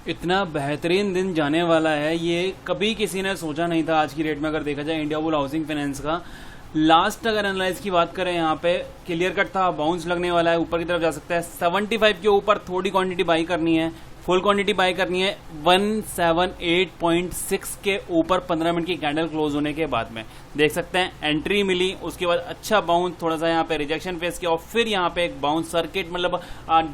इतना बेहतरीन दिन जाने वाला है, ये कभी किसी ने सोचा नहीं था। आज की डेट में अगर देखा जाए इंडिया बुल हाउसिंग फाइनेंस का लास्ट अगर एनालाइज की बात करें, यहाँ पे क्लियर कट था, बाउंस लगने वाला है, ऊपर की तरफ जा सकता है। 75 के ऊपर थोड़ी क्वांटिटी बाई करनी है, फुल क्वांटिटी बाई करनी है 178.6 के ऊपर 15 मिनट की कैंडल क्लोज होने के बाद में देख सकते हैं एंट्री मिली। उसके बाद अच्छा बाउंस, थोड़ा सा यहाँ पे रिजेक्शन फेस किया और फिर यहाँ पे एक बाउंस सर्किट, मतलब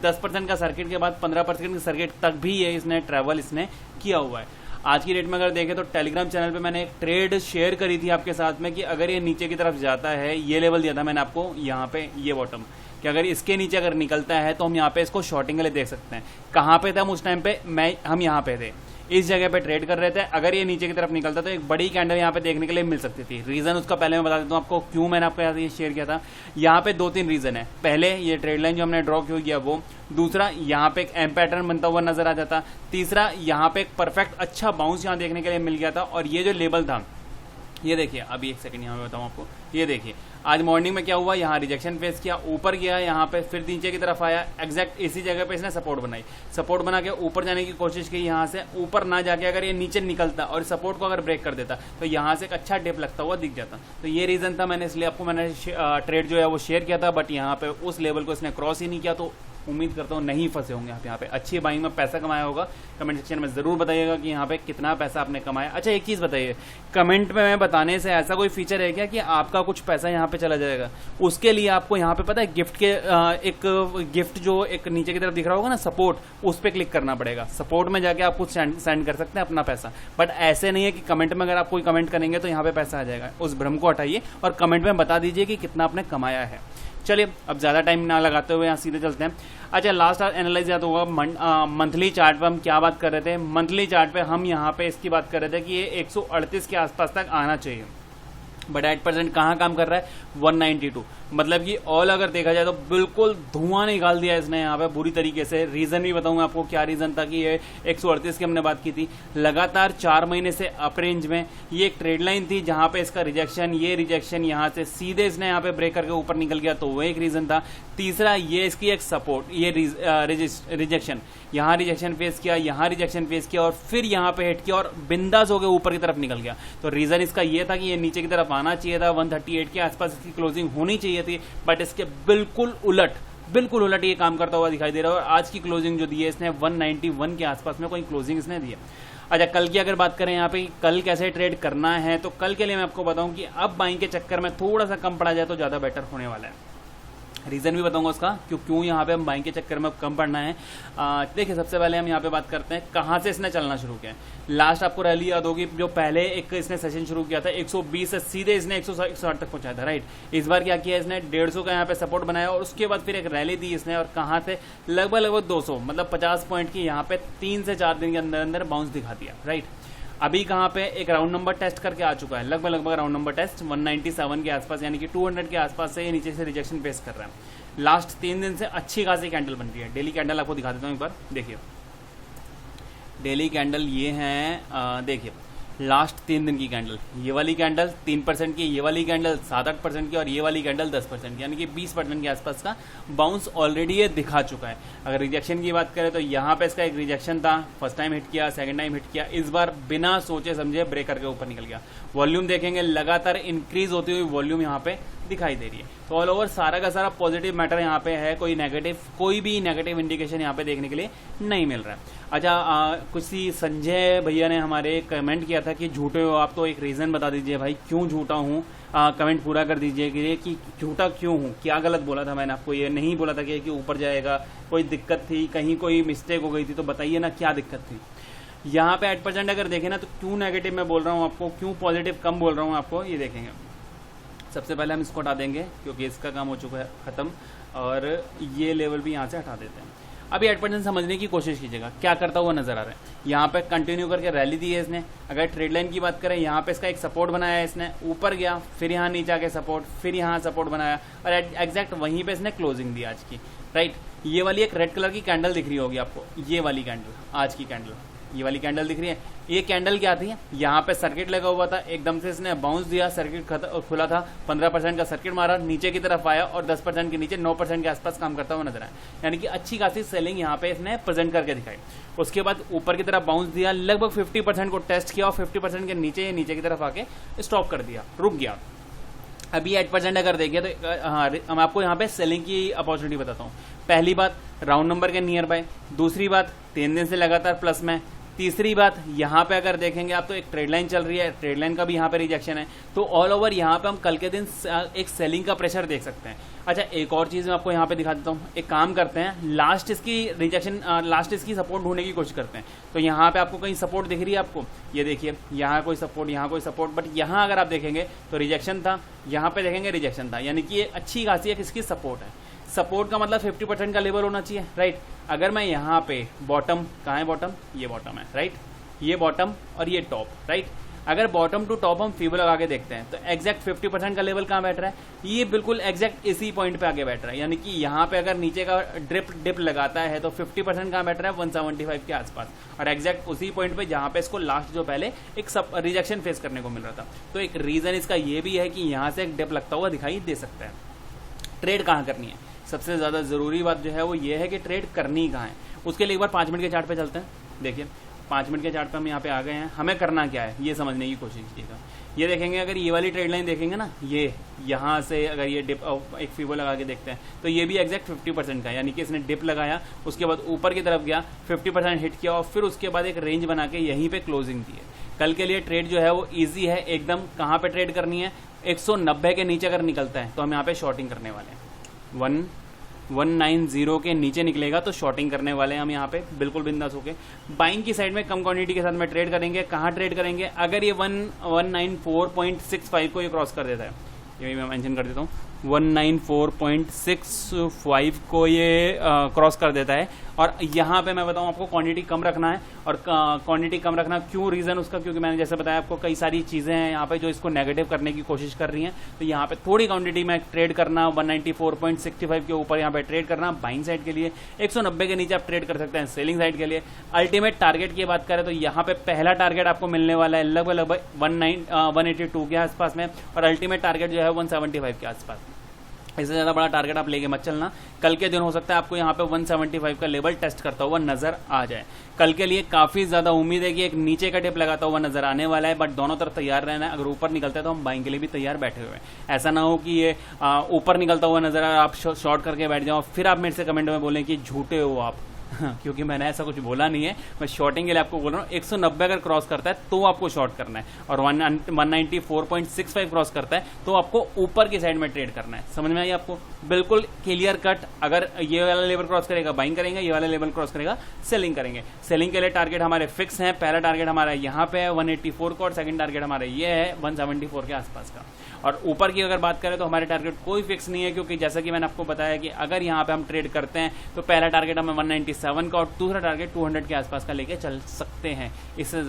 10% का सर्किट के बाद 15% के सर्किट तक भी ये इसने ट्रैवल इसने किया हुआ है। आज की डेट में अगर देखें तो टेलीग्राम चैनल पे मैंने एक ट्रेड शेयर करी थी आपके साथ में कि अगर ये नीचे की तरफ जाता है, ये लेवल दिया था मैंने आपको यहाँ पे, ये बॉटम, कि अगर इसके नीचे अगर निकलता है तो हम यहाँ पे इसको शॉर्टिंग के लिए देख सकते हैं। कहाँ पे थे हम उस टाइम पे, हम यहाँ पे थे, इस जगह पे ट्रेड कर रहे थे। अगर ये नीचे की तरफ निकलता तो एक बड़ी कैंडल यहाँ पे देखने के लिए मिल सकती थी। रीजन उसका पहले मैं बता देता हूँ आपको, क्यों मैंने आपको यहाँ शेयर किया था। यहाँ पे 2-3 रीजन है। पहले ये ट्रेड लाइन जो हमने ड्रॉ क्यों किया वो, दूसरा यहाँ पे एक एम पैटर्न बनता हुआ नजर आ जाता, तीसरा यहाँ पे एक परफेक्ट अच्छा बाउंस यहाँ देखने के लिए मिल गया था। और ये जो लेवल था, ये देखिए, अभी एक सेकंड यहाँ पे बताऊँ आपको, ये देखिए आज मॉर्निंग में क्या हुआ, यहाँ रिजेक्शन फेस किया, ऊपर गया, यहाँ पे फिर नीचे की तरफ आया, एग्जैक्ट इसी जगह पे इसने सपोर्ट बनाई, सपोर्ट बना के ऊपर जाने की कोशिश की। यहाँ से ऊपर ना जाके अगर ये नीचे निकलता और सपोर्ट को अगर ब्रेक कर देता तो यहाँ से एक अच्छा डिप लगता हुआ दिख जाता। तो ये रीजन था, मैंने इसलिए आपको मैंने ट्रेड जो है वो शेयर किया था। बट यहाँ पे उस लेवल को इसने क्रॉस ही नहीं किया, तो उम्मीद करता हूँ नहीं फंसे होंगे आप यहाँ पे, अच्छी बाइंग में पैसा कमाया होगा। कमेंट सेक्शन में जरूर बताइएगा कि यहाँ पे कितना पैसा आपने कमाया। अच्छा एक चीज बताइए, कमेंट में मैं बताने से ऐसा कोई फीचर है क्या कि आपका कुछ पैसा यहाँ पे चला जाएगा? उसके लिए आपको यहाँ पे पता है गिफ्ट के एक गिफ्ट जो एक नीचे की तरफ दिख रहा होगा ना, सपोर्ट, उस पर क्लिक करना पड़ेगा। सपोर्ट में जाके आप कुछ सेंड कर सकते हैं अपना पैसा। बट ऐसे नहीं है कि कमेंट में अगर आप कोई कमेंट करेंगे तो यहाँ पे पैसा आ जाएगा। उस भ्रम को हटाइए और कमेंट में बता दीजिए कि कितना आपने कमाया है। चलिए अब ज्यादा टाइम ना लगाते हुए यहाँ सीधे चलते हैं। अच्छा लास्ट एनालाइज याद होगा, मंथली चार्ट पे हम क्या बात कर रहे थे। मंथली चार्ट पे हम यहाँ पे इसकी बात कर रहे थे कि ये 138 के आसपास तक आना चाहिए। बट 8% कहाँ काम कर रहा है, 192। मतलब कि ऑल अगर देखा जाए तो बिल्कुल धुआं निकाल दिया इसने यहाँ पे बुरी तरीके से। रीजन भी बताऊंगा आपको क्या रीजन था कि ये 138 की हमने बात की थी। लगातार 4 महीने से अप रेंज में ये एक ट्रेड लाइन थी जहां पे इसका रिजेक्शन, ये रिजेक्शन यहाँ से सीधे इसने यहाँ पे ब्रेक करके ऊपर निकल गया, तो वो एक रीजन था। तीसरा ये इसकी एक सपोर्ट, ये रिजेक्शन, यहाँ रिजेक्शन फेस किया, यहाँ रिजेक्शन फेस किया और फिर यहाँ पे हिट किया और बिंदास हो गया ऊपर की तरफ निकल गया। तो रीजन इसका ये था कि ये नीचे की तरफ आना चाहिए था, 138 के आसपास इसकी क्लोजिंग होनी चाहिए थी। बट इसके बिल्कुल उलट ये काम करता हुआ दिखाई दे रहा है। और आज की क्लोजिंग जो दी है इसने 191 के आसपास में कोई क्लोजिंग इसने दी है। अच्छा कल की अगर बात करें यहाँ पे कल कैसे ट्रेड करना है, तो कल के लिए मैं आपको बताऊं कि अब बाइंग के चक्कर में थोड़ा सा कम पड़ा जाए तो ज्यादा बेटर होने वाला है। रीजन भी बताऊंगा उसका क्यों यहाँ पे हम बाइंग के चक्कर में कम पड़ना है। देखिए सबसे पहले हम यहाँ पे बात करते हैं कहाँ से इसने चलना शुरू किया। लास्ट आपको रैली याद होगी, जो पहले एक इसने सेशन शुरू किया था 120 से सीधे इसने 160 तक पहुंचाया था, राइट। इस बार क्या किया इसने, 150 का यहाँ पे सपोर्ट बनाया और उसके बाद फिर एक रैली दी इसने, और कहाँ से लगभग 200 मतलब 50 पॉइंट की यहाँ पे 3 से 4 दिन के अंदर अंदर बाउंस दिखा दिया, राइट। अभी कहाँ पे एक राउंड नंबर टेस्ट करके आ चुका है, लगभग राउंड नंबर टेस्ट 197 के आसपास, यानी कि 200 के आसपास से ये नीचे से रिजेक्शन फेस कर रहा है। लास्ट 3 दिन से अच्छी खासी कैंडल बन रही है। डेली कैंडल आपको दिखा देता हूँ एक बार, देखिए डेली कैंडल ये है, देखिए लास्ट 3 दिन की कैंडल, ये वाली कैंडल 3% की, ये वाली कैंडल 7-8% की और ये वाली कैंडल 10% की, यानी कि 20% के आसपास का बाउंस ऑलरेडी ये दिखा चुका है। अगर रिजेक्शन की बात करें तो यहाँ पे इसका एक रिजेक्शन था, फर्स्ट टाइम हिट किया, सेकंड टाइम हिट किया, इस बार बिना सोचे समझे ब्रेक करके ऊपर निकल गया। वॉल्यूम देखेंगे लगातार इंक्रीज होती हुई वॉल्यूम यहाँ पे दिखाई दे रही है। तो ऑल ओवर सारा का सारा पॉजिटिव मैटर यहाँ पे है, कोई भी नेगेटिव इंडिकेशन यहाँ पे देखने के लिए नहीं मिल रहा है। अच्छा कुछ संजय भैया ने हमारे कमेंट किया था कि झूठे हो आप, तो एक रीजन बता दीजिए भाई क्यों झूठा हूँ। कमेंट पूरा कर दीजिए कि झूठा क्यों हूँ, क्या गलत बोला था मैंने आपको। ये नहीं बोला था कि ऊपर जाएगा, कोई दिक्कत थी, कहीं कोई मिस्टेक हो गई थी, तो बताइए ना क्या दिक्कत थी। यहाँ पे 8% अगर देखें ना तो क्यों नेगेटिव मैं बोल रहा हूँ आपको, क्यों पॉजिटिव कम बोल रहा हूँ आपको, ये देखेंगे। सबसे पहले हम इसको हटा देंगे क्योंकि इसका काम हो चुका है खत्म, और ये लेवल भी यहाँ से हटा देते हैं। अभी 8% समझने की कोशिश कीजिएगा क्या करता हुआ नजर आ रहा है। यहाँ पे कंटिन्यू करके रैली दी है इसने। अगर ट्रेड लाइन की बात करें, यहाँ पे इसका एक सपोर्ट बनाया है इसने, ऊपर गया, फिर यहाँ नीचे आके सपोर्ट, फिर यहाँ सपोर्ट बनाया और एग्जैक्ट वहीं पे इसने क्लोजिंग दी आज की, राइट। ये वाली एक रेड कलर की कैंडल दिख रही होगी आपको, ये वाली कैंडल, आज की कैंडल, ये वाली कैंडल दिख रही है, ये कैंडल क्या थी, यहाँ पे सर्किट लगा हुआ था, एकदम से इसने बाउंस दिया, सर्किट खुला था, 15% का सर्किट मारा, नीचे की तरफ आया और 10% के नीचे 9% के आसपास काम करता हुआ नजर आया, यानी कि अच्छी खासी सेलिंग यहाँ पे इसने प्रेजेंट करके दिखाई। उसके बाद ऊपर की तरफ बाउंस दिया, लगभग 50% को टेस्ट किया और 50% के नीचे की तरफ आके स्टॉप कर दिया, रुक गया। अभी 8% अगर देखिए तो हाँ, मैं आपको यहाँ पे सेलिंग की अपॉर्चुनिटी बताता हूँ। पहली बात, राउंड नंबर के नियर बाय। दूसरी बात, 3 दिन से लगातार प्लस में। तीसरी बात, यहाँ पे अगर देखेंगे आप तो एक ट्रेड लाइन चल रही है, ट्रेड लाइन का भी यहाँ पे रिजेक्शन है, तो ऑल ओवर यहाँ पे हम कल के दिन एक सेलिंग का प्रेशर देख सकते हैं। अच्छा, एक और चीज़ मैं आपको यहाँ पे दिखा देता हूँ। एक काम करते हैं, लास्ट इसकी रिजेक्शन, लास्ट इसकी सपोर्ट ढूंढने की कोशिश करते हैं। तो यहाँ पे आपको कहीं सपोर्ट दिख रही है आपको, ये देखिए यहाँ कोई सपोर्ट, यहाँ कोई सपोर्ट, बट यहाँ अगर आप देखेंगे तो रिजेक्शन था, यहाँ पे देखेंगे रिजेक्शन था, यानी कि ये अच्छी खासी एक इसकी सपोर्ट है। सपोर्ट का मतलब 50% का लेवल होना चाहिए, राइट। अगर मैं यहाँ पे बॉटम, कहाँ है बॉटम, ये बॉटम है, राइट, ये बॉटम और ये टॉप, राइट। अगर बॉटम टू टॉप हम फीवर लगा के देखते हैं तो एग्जैक्ट 50% का लेवल कहाँ बैठ रहा है, ये बिल्कुल एग्जैक्ट इसी पॉइंट पे आगे बैठ रहा है, यानी कि यहाँ पे अगर नीचे का डिप लगाता है तो 50% कहाँ बैठ रहा है, 175 के आसपास, और एग्जैक्ट उसी पॉइंट पे जहाँ पे इसको लास्ट जो पहले एक सब रिजेक्शन फेस करने को मिल रहा था। तो एक रीजन इसका ये भी है कि यहाँ से एक डिप लगता हुआ दिखाई दे सकता है। ट्रेड कहाँ करनी है, सबसे ज्यादा जरूरी बात जो है वो ये है कि ट्रेड करनी कहाँ है। उसके लिए एक बार 5 मिनट के चार्ट पे चलते हैं। देखिए 5 मिनट के चार्ट पे हम यहाँ पे आ गए हैं, हमें करना क्या है ये समझने की कोशिश कीजिएगा। ये देखेंगे, अगर ये वाली ट्रेड लाइन देखेंगे ना, ये यहाँ से अगर ये डिप एक फीवो लगा के देखते हैं तो ये भी एग्जैक्ट 50% का, यानी कि इसने डिप लगाया, उसके बाद ऊपर की तरफ गया, 50% हिट किया और फिर उसके बाद एक रेंज बना के यहीं पे क्लोजिंग दी है। कल के लिए ट्रेड जो है वो ईजी है एकदम। कहाँ पे ट्रेड करनी है, 190 के नीचे अगर निकलता है तो हम यहाँ पे शॉर्टिंग करने वाले हैं। 190 के नीचे निकलेगा तो शॉर्टिंग करने वाले हैं हम यहाँ पे बिल्कुल बिंदास होके। बाइंग की साइड में कम क्वांटिटी के साथ में ट्रेड करेंगे। कहाँ ट्रेड करेंगे, अगर ये 194.65 को ये क्रॉस कर देता है, ये मैं मेंशन कर देता हूँ, 194.65 को ये क्रॉस कर देता है, और यहाँ पे मैं बताऊँ आपको क्वांटिटी कम रखना है। और क्वांटिटी कम रखना क्यों, रीजन उसका, क्योंकि मैंने जैसे बताया आपको कई सारी चीजें हैं यहाँ पे जो इसको नेगेटिव करने की कोशिश कर रही हैं। तो यहाँ पे थोड़ी क्वांटिटी में ट्रेड करना, 194.65 के ऊपर यहाँ पे ट्रेड करना बाइंग साइड के लिए, 190 के नीचे आप ट्रेड कर सकते हैं सेलिंग साइड के लिए। अल्टीमेट टारगेट की बात करें तो यहाँ पे पहला टारगेट आपको मिलने वाला है लगभग 182 के आसपास में, और अल्टीमेट टारगेट जो है 175 के आसपास। इससे ज्यादा बड़ा टारगेट आप लेके मत चलना। कल के दिन हो सकता है आपको यहाँ पे 175 का लेवल टेस्ट करता हुआ नजर आ जाए। कल के लिए काफी ज्यादा उम्मीद है कि एक नीचे का टिप लगाता हुआ नजर आने वाला है, बट दोनों तरफ तैयार रहना है। अगर ऊपर निकलता है तो हम बाइंग के लिए भी तैयार बैठे हुए हैं। ऐसा ना हो कि ये ऊपर निकलता हुआ नजर आए, आप शॉर्ट करके बैठ जाओ, फिर आप मेरे से कमेंट में बोलें कि झूठे हो आप। क्योंकि मैंने ऐसा कुछ बोला नहीं है, मैं शॉर्टिंग के लिए आपको बोल रहा हूँ। 190 अगर क्रॉस करता है तो आपको शॉर्ट करना है, और 194.65 क्रॉस करता है तो आपको ऊपर की साइड में ट्रेड करना है। समझ में आई आपको, बिल्कुल क्लियर कट। अगर ये वाला लेवल क्रॉस करेगा बाइंग करेंगे, ये वाला लेवल क्रॉस करेगा सेलिंग करेंगे। सेलिंग के लिए टारगेट हमारे फिक्स हैं। पहला टारगेट हमारा यहाँ पे है 184 का, और सेकंड टारगेट हमारा ये है 174 के आसपास का। और ऊपर की अगर बात करें तो हमारे टारगेट कोई फिक्स नहीं है, क्योंकि जैसा कि मैंने आपको बताया कि अगर यहाँ पे हम ट्रेड करते हैं तो पहला टारगेट हमें 197 का और दूसरा टारगेट 200 के आसपास का लेके चल सकते हैं। इससे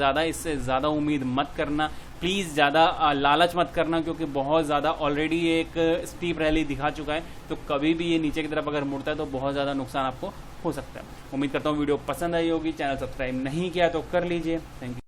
ज्यादा उम्मीद मत करना प्लीज, ज्यादा लालच मत करना, क्योंकि बहुत ज्यादा ऑलरेडी एक स्टीप रैली दिखा चुका है। तो कभी भी ये नीचे की तरफ अगर मुड़ता है तो बहुत ज्यादा नुकसान आपको हो सकता है। उम्मीद करता हूँ वीडियो पसंद आई होगी। चैनल सब्सक्राइब नहीं किया तो कर लीजिए। Thank you.